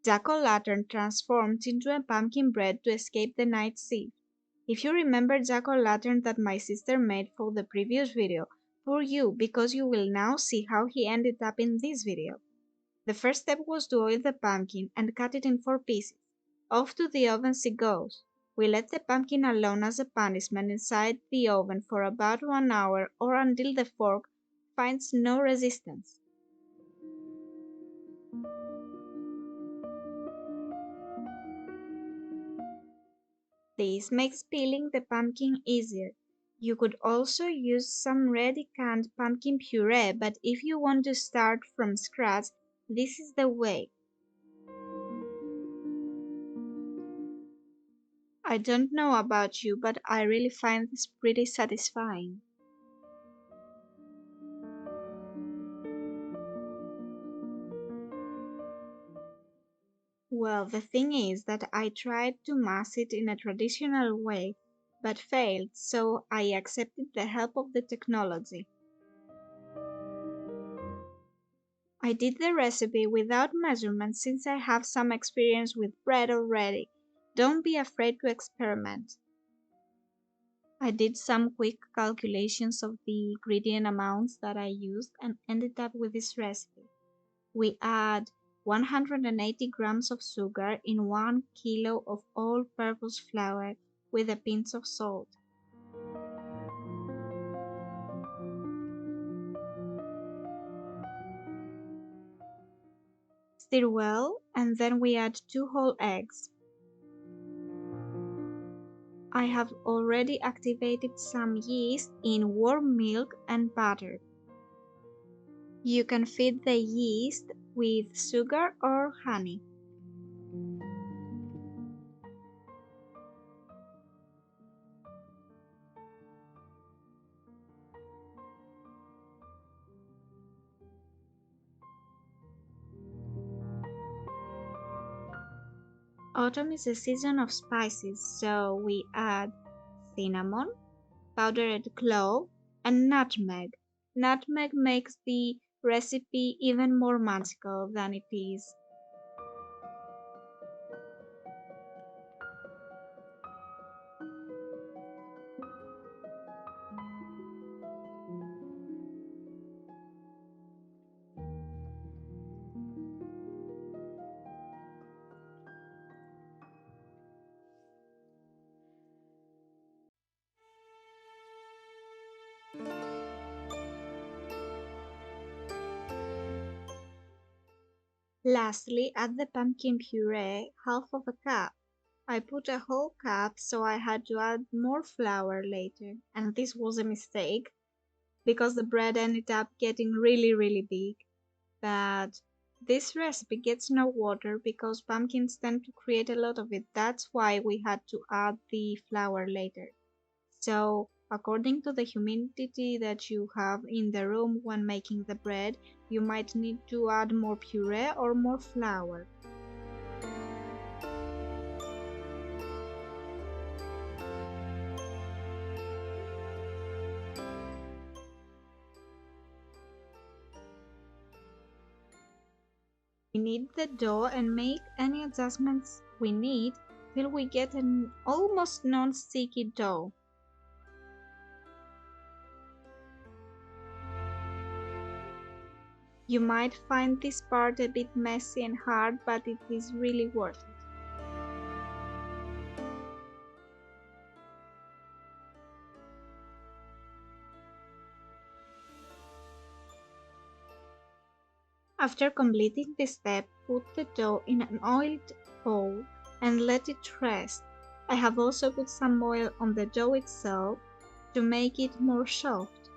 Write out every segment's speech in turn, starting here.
Jack-o'-lantern transformed into a pumpkin bread to escape the night siege. If you remember Jack-o'-lantern that my sister made for the previous video, poor you, because you will now see how he ended up in this video. The first step was to oil the pumpkin and cut it in 4 pieces. Off to the oven she goes. We let the pumpkin alone as a punishment inside the oven for about 1 hour or until the fork finds no resistance. This makes peeling the pumpkin easier. You could also use some ready canned pumpkin puree, but if you want to start from scratch, this is the way. I don't know about you, but I really find this pretty satisfying. Well, the thing is that I tried to mass it in a traditional way, but failed, so I accepted the help of the technology. I did the recipe without measurements since I have some experience with bread already. Don't be afraid to experiment. I did some quick calculations of the ingredient amounts that I used and ended up with this recipe. We add 180 grams of sugar in 1 kilo of all-purpose flour with a pinch of salt. Stir well, and then we add 2 whole eggs. I have already activated some yeast in warm milk and butter. You can feed the yeast with sugar or honey. Autumn is a season of spices, so we add cinnamon, powdered clove, and nutmeg. Nutmeg makes the recipe even more magical than it is. Lastly, add the pumpkin puree, half of a cup. I put a whole cup, so I had to add more flour later, and this was a mistake because the bread ended up getting really big. But this recipe gets no water because pumpkins tend to create a lot of it. That's why we had to add the flour later. So, according to the humidity that you have in the room when making the bread, you might need to add more puree or more flour. We knead the dough and make any adjustments we need till we get an almost non-sticky dough. You might find this part a bit messy and hard, but it is really worth it. After completing this step, put the dough in an oiled bowl and let it rest. I have also put some oil on the dough itself to make it more soft.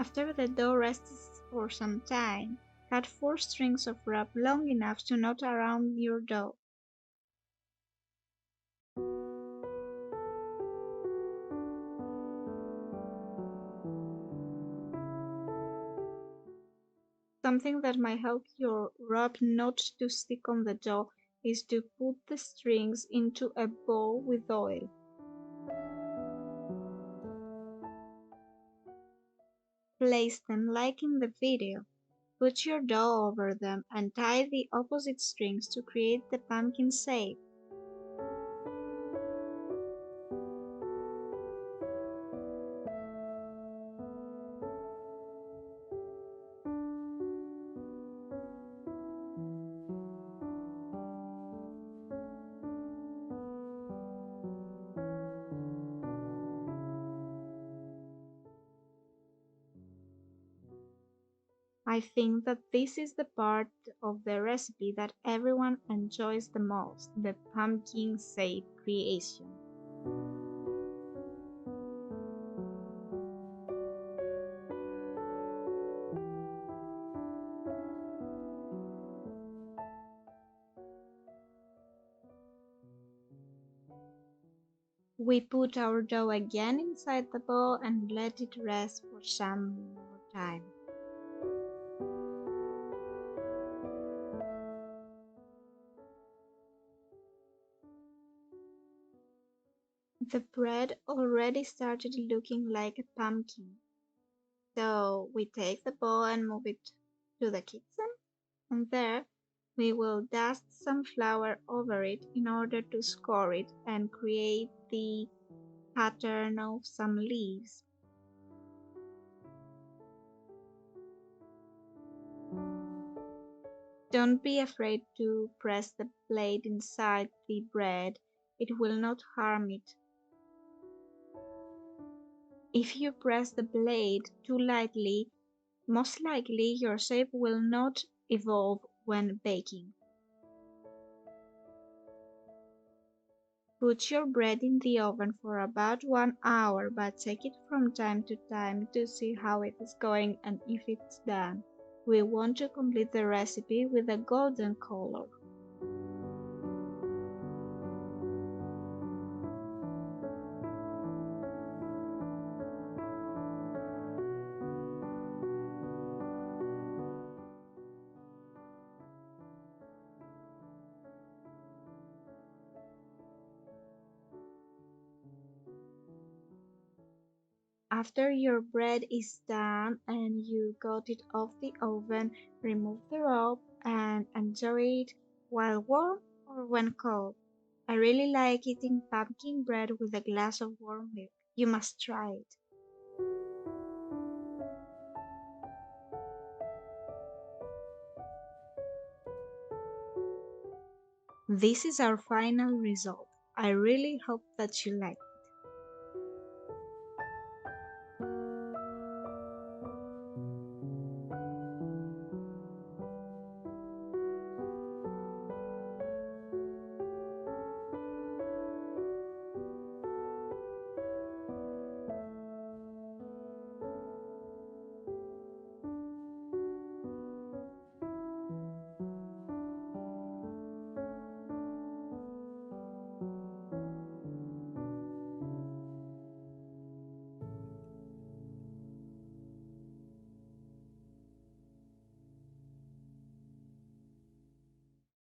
After the dough rests for some time, cut 4 strings of wrap long enough to knot around your dough. Something that might help your wrap not to stick on the dough is to put the strings into a bowl with oil. Place them like in the video. Put your dough over them and tie the opposite strings to create the pumpkin shape. I think that this is the part of the recipe that everyone enjoys the most, the pumpkin shape creation. We put our dough again inside the bowl and let it rest for some more time. The bread already started looking like a pumpkin. So we take the bowl and move it to the kitchen, and there we will dust some flour over it in order to score it and create the pattern of some leaves. Don't be afraid to press the blade inside the bread, it will not harm it. If you press the blade too lightly, most likely your shape will not evolve when baking. Put your bread in the oven for about 1 hour, but check it from time to time to see how it is going and if it's done. We want to complete the recipe with a golden color. After your bread is done and you got it off the oven, remove the rope and enjoy it while warm or when cold. I really like eating pumpkin bread with a glass of warm milk. You must try it. This is our final result. I really hope that you like